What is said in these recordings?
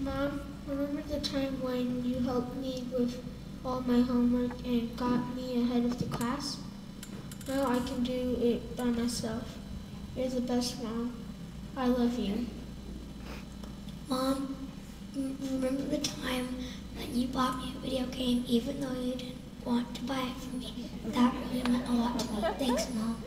Mom, remember the time when you helped me with all my homework and got me ahead of the class? Now I can do it by myself. You're the best mom. I love you. Mom, remember the time that you bought me a video game even though you didn't want to buy it for me? That really meant a lot to me. Thanks, Mom.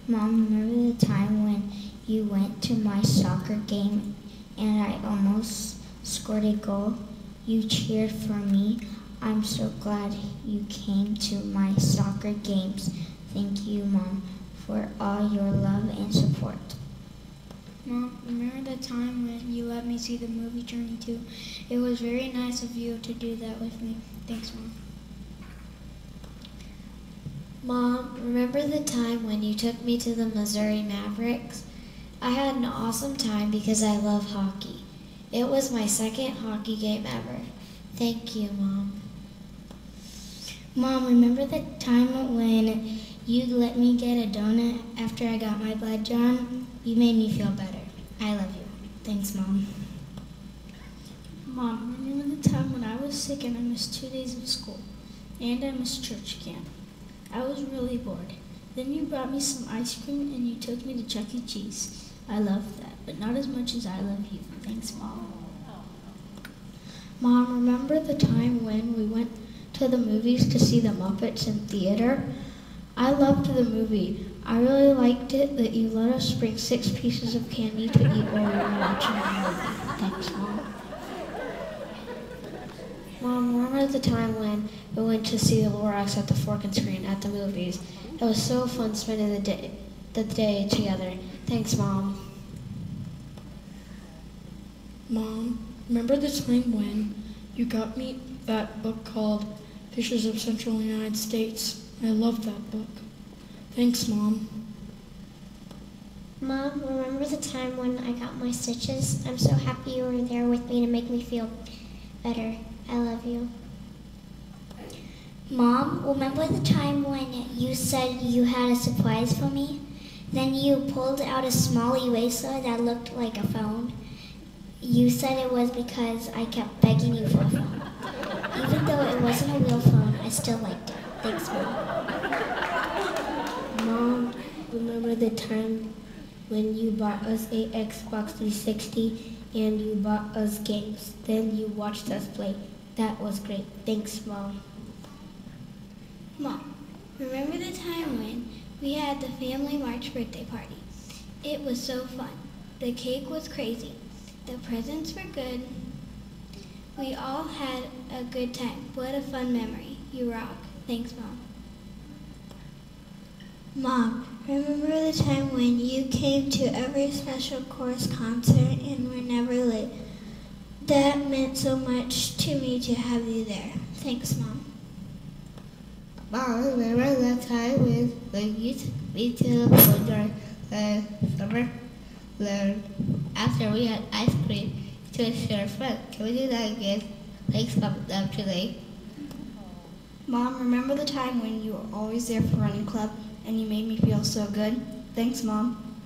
Mom, remember the time when you went to my soccer game and I almost scored a goal? You cheered for me. I'm so glad you came to my soccer games. Thank you, Mom, for all your love and support. Mom, remember the time when you let me see the movie Journey 2? It was very nice of you to do that with me. Thanks, Mom. Mom, remember the time when you took me to the Missouri Mavericks? I had an awesome time because I love hockey. It was my second hockey game ever. Thank you, Mom. Mom, remember the time when you let me get a donut after I got my blood drawn? You made me feel better. I love you. Thanks, Mom. Mom, remember the time when I was sick and I missed 2 days of school and I missed church camp? I was really bored. Then you brought me some ice cream and you took me to Chuck E. Cheese. I love that, but not as much as I love you. Thanks, Mom. Mom, remember the time when we went to the movies to see the Muppets in theater? I loved the movie. I really liked it that you let us bring 6 pieces of candy to eat while we were watching the movie. Thanks, Mom. Mom, remember the time when we went to see the Lorax at the Fork and Screen at the movies? It was so fun spending the day together. Thanks, Mom. Mom, remember the time when you got me that book called Fishes of Central United States? I love that book. Thanks, Mom. Mom, remember the time when I got my stitches? I'm so happy you were there with me to make me feel better. I love you. Mom, remember the time when you said you had a surprise for me? Then you pulled out a small eraser that looked like a phone. You said it was because I kept begging you for a phone. Even though it wasn't a real phone, I still liked it. Thanks, Mom. Mom, remember the time when you bought us a Xbox 360 and you bought us games? Then you watched us play. That was great. Thanks, Mom. Mom, remember the time when we had the family March birthday party? It was so fun. The cake was crazy. The presents were good. We all had a good time. What a fun memory. You rock. Thanks, Mom. Mom, remember the time when you came to every special chorus concert and were never late? That meant so much to me to have you there. Thanks, Mom. Mom, remember that time when you took me to the playground last summer? After we had ice cream to share fun. Can we do that again? Thanks, Mom. Love today. Mom, remember the time when you were always there for running club and you made me feel so good? Thanks, Mom.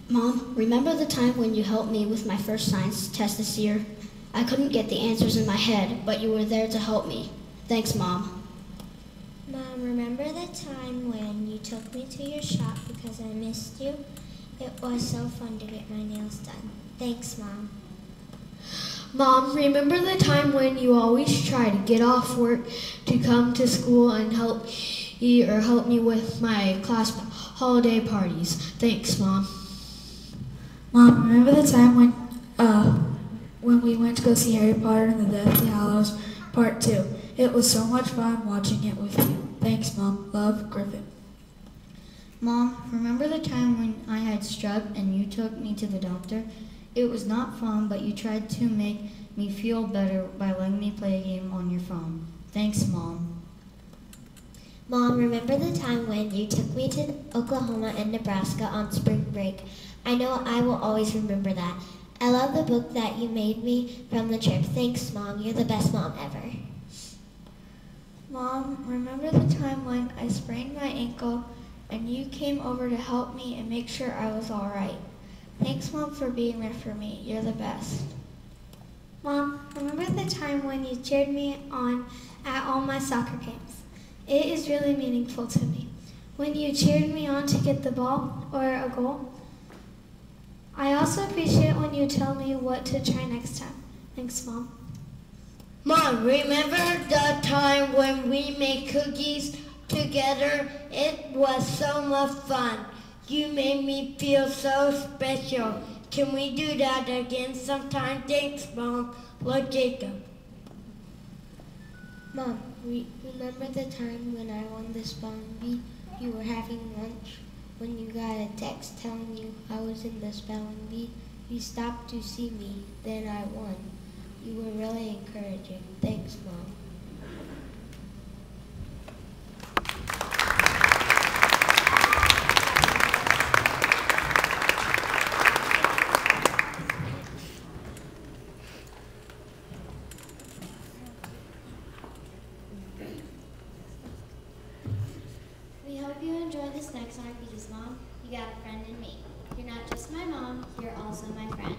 Mom, remember the time when you helped me with my first science test this year? I couldn't get the answers in my head, but you were there to help me. Thanks, Mom. Mom, remember the time when you took me to your shop because I missed you? It was so fun to get my nails done. Thanks, Mom. Mom, remember the time when you always try to get off work to come to school and help me with my class holiday parties? Thanks, Mom. Mom, remember the time when we went to go see Harry Potter and the Deathly Hallows Part 2? It was so much fun watching it with you. Thanks, Mom. Love, Griffin. Mom, remember the time when I had strep and you took me to the doctor? It was not fun, but you tried to make me feel better by letting me play a game on your phone. Thanks, Mom. Mom, remember the time when you took me to Oklahoma and Nebraska on spring break? I know I will always remember that. I love the book that you made me from the trip. Thanks, Mom. You're the best mom ever. Mom, remember the time when I sprained my ankle and you came over to help me and make sure I was all right? Thanks, Mom, for being there for me. You're the best. Mom, remember the time when you cheered me on at all my soccer games? It is really meaningful to me. When you cheered me on to get the ball or a goal. I also appreciate when you tell me what to try next time. Thanks, Mom. Mom, remember the time when we made cookies together? It was so much fun. You made me feel so special. Can we do that again sometime? Thanks, Mom. Love, Jacob. Mom, remember the time when I won the spelling bee? You were having lunch when you got a text telling you I was in the spelling bee. You stopped to see me, then I won. You were really encouraging. Thanks, Mom. We hope you enjoy this next song because, Mom, you got a friend in me. You're not just my mom, you're also my friend.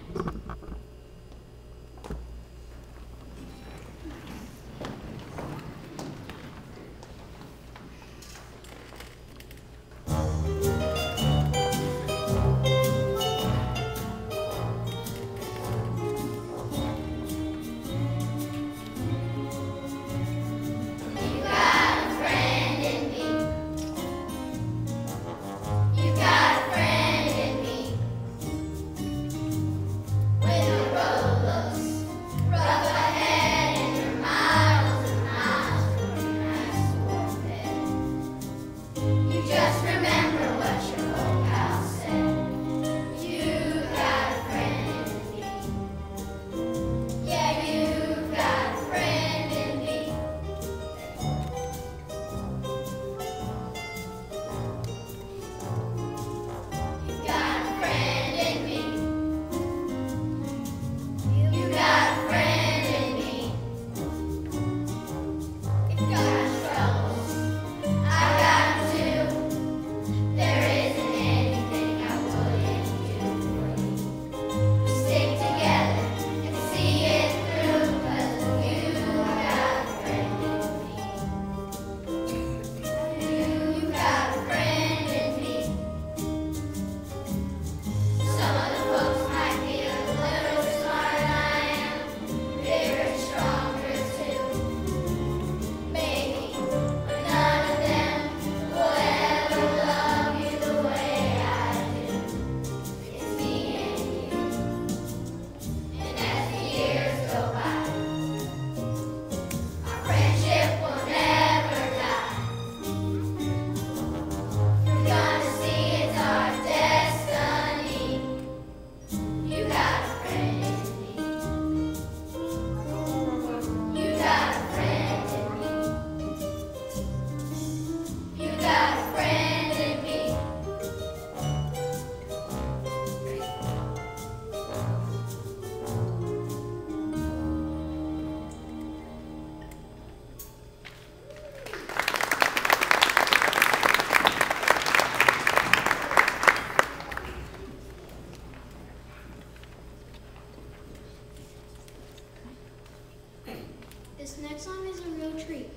This next song is a real treat.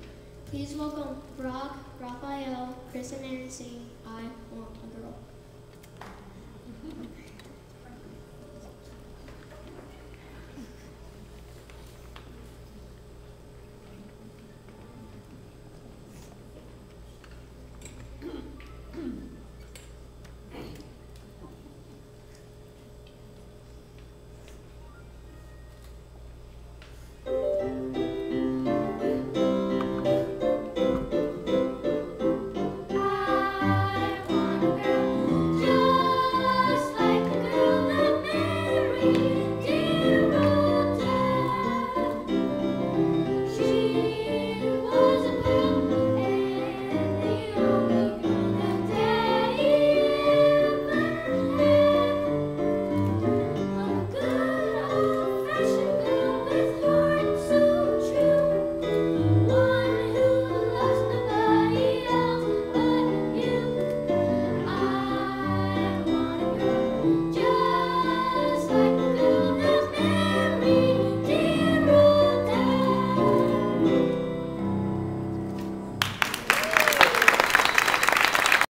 Please welcome Brock, Raphael, Chris, and Aaron singing I Want